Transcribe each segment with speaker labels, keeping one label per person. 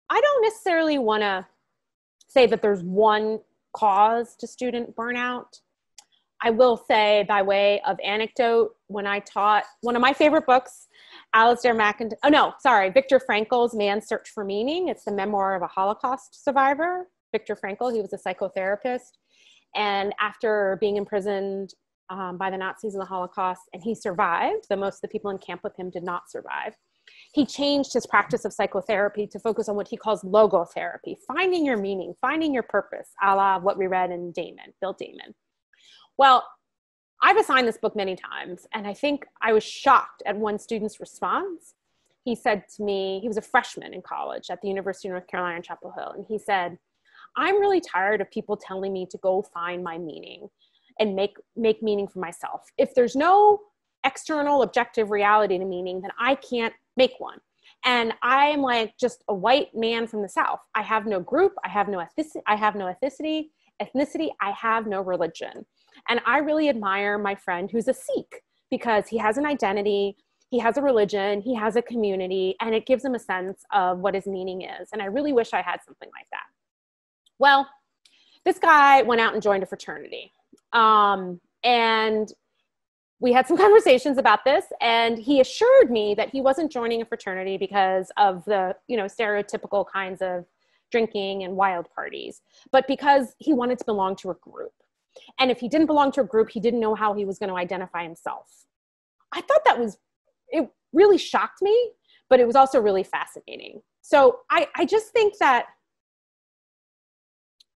Speaker 1: I don't necessarily want to say that there's one cause to student burnout. I will say, by way of anecdote, when I taught one of my favorite books, Viktor Frankl's Man's Search for Meaning. It's the memoir of a Holocaust survivor. Viktor Frankl, he was a psychotherapist. And after being imprisoned by the Nazis in the Holocaust, and he survived, though most of the people in camp with him did not survive, he changed his practice of psychotherapy to focus on what he calls logotherapy, finding your meaning, finding your purpose, a la what we read in Bill Damon. Well, I've assigned this book many times, and I think I was shocked at one student's response. He said to me, he was a freshman in college at the University of North Carolina in Chapel Hill, and he said, I'm really tired of people telling me to go find my meaning and make meaning for myself. If there's no external objective reality to meaning, then I can't make one. And I am like just a white man from the South. I have no group, I have no ethnicity, I have no religion. And I really admire my friend who's a Sikh because he has an identity, he has a religion, he has a community, and it gives him a sense of what his meaning is. And I really wish I had something like that. Well, this guy went out and joined a fraternity. And we had some conversations about this, and he assured me that he wasn't joining a fraternity because of the, stereotypical kinds of drinking and wild parties, but because he wanted to belong to a group. And if he didn't belong to a group, he didn't know how he was going to identify himself. I thought it really shocked me, but it was also really fascinating. So I just think that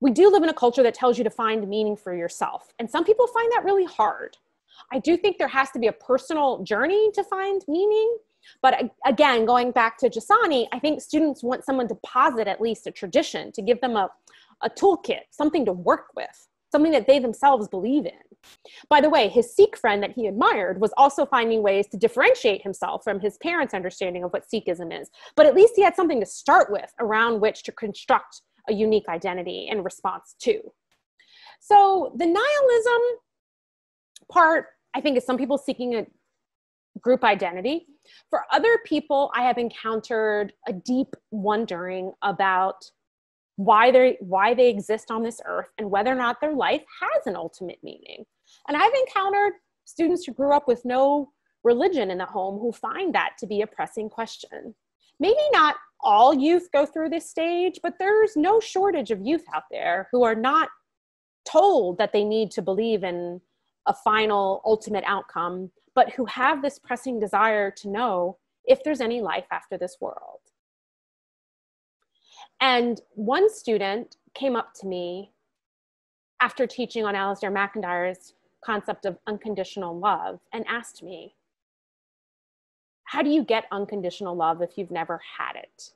Speaker 1: we do live in a culture that tells you to find meaning for yourself. And some people find that really hard. I do think there has to be a personal journey to find meaning. But again, going back to Jasani, I think students want someone to posit at least a tradition, to give them a toolkit, something to work with, something that they themselves believe in. By the way, his Sikh friend that he admired was also finding ways to differentiate himself from his parents' understanding of what Sikhism is. But at least he had something to start with around which to construct a unique identity in response to. So the nihilism part, I think, is some people seeking a group identity. For other people, I have encountered a deep wondering about why they exist on this earth and whether or not their life has an ultimate meaning. And I've encountered students who grew up with no religion in the home who find that to be a pressing question. Maybe not all youth go through this stage, but there's no shortage of youth out there who are not told that they need to believe in a final ultimate outcome, but who have this pressing desire to know if there's any life after this world. And one student came up to me after teaching on Alasdair MacIntyre's concept of unconditional love and asked me, how do you get unconditional love if you've never had it?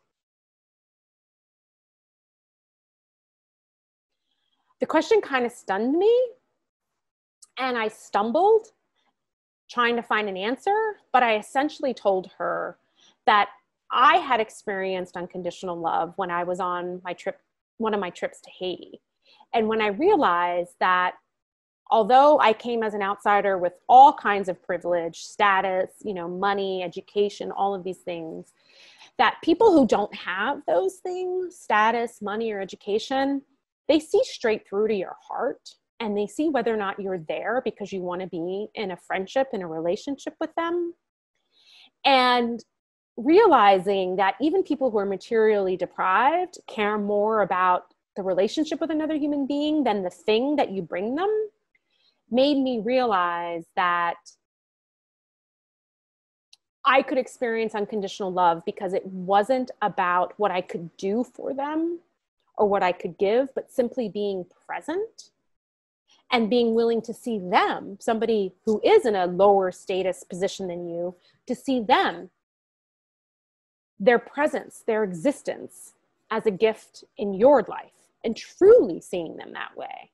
Speaker 1: The question kind of stunned me, and I stumbled trying to find an answer, but I essentially told her that I had experienced unconditional love when I was on one of my trips to Haiti. And when I realized that although I came as an outsider with all kinds of privilege, status, money, education, all of these things, that people who don't have those things, status, money, or education, they see straight through to your heart, and they see whether or not you're there because you want to be in a friendship, in a relationship with them. And realizing that even people who are materially deprived care more about the relationship with another human being than the thing that you bring them made me realize that I could experience unconditional love because it wasn't about what I could do for them or what I could give, but simply being present and being willing to see them, somebody who is in a lower status position than you, to see them, their presence, their existence as a gift in your life, and truly seeing them that way.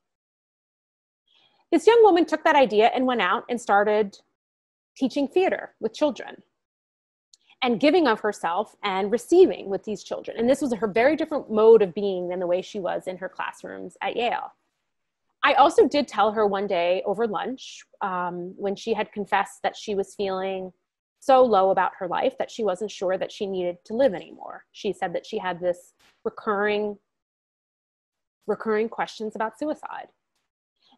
Speaker 1: This young woman took that idea and went out and started teaching theater with children and giving of herself and receiving with these children. And this was her very different mode of being than the way she was in her classrooms at Yale. I also did tell her one day over lunch, when she had confessed that she was feeling so low about her life that she wasn't sure that she needed to live anymore. She said that she had this recurring questions about suicide.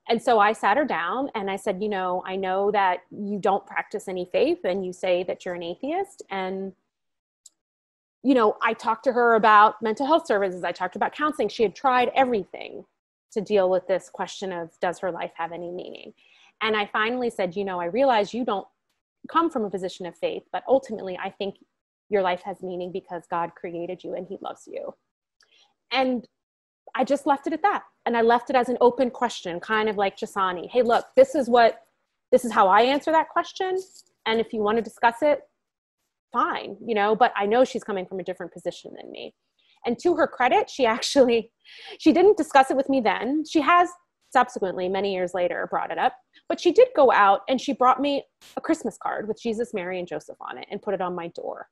Speaker 1: And so I sat her down and I said, I know that you don't practice any faith and you say that you're an atheist. And, I talked to her about mental health services. I talked about counseling. She had tried everything to deal with this question of, does her life have any meaning? And I finally said, I realize you don't come from a position of faith, but ultimately I think your life has meaning because God created you and he loves you. And I just left it at that. And I left it as an open question, kind of like Jasani. Hey, look, this is how I answer that question. And if you want to discuss it, fine, but I know she's coming from a different position than me. And to her credit, she didn't discuss it with me then. She has subsequently, many years later, brought it up, but she did go out and she brought me a Christmas card with Jesus, Mary, and Joseph on it and put it on my door.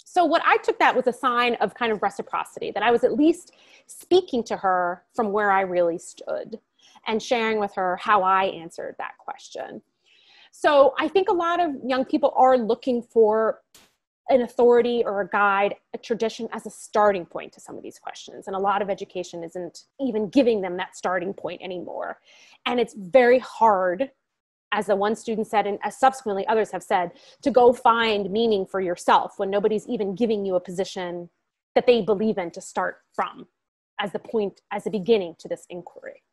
Speaker 1: So what I took that was a sign of kind of reciprocity, that I was at least speaking to her from where I really stood and sharing with her how I answered that question. So I think a lot of young people are looking for an authority or a guide, a tradition as a starting point to some of these questions. And a lot of education isn't even giving them that starting point anymore. And it's very hard, as the one student said, and as subsequently others have said, to go find meaning for yourself when nobody's even giving you a position that they believe in to start from as the beginning to this inquiry.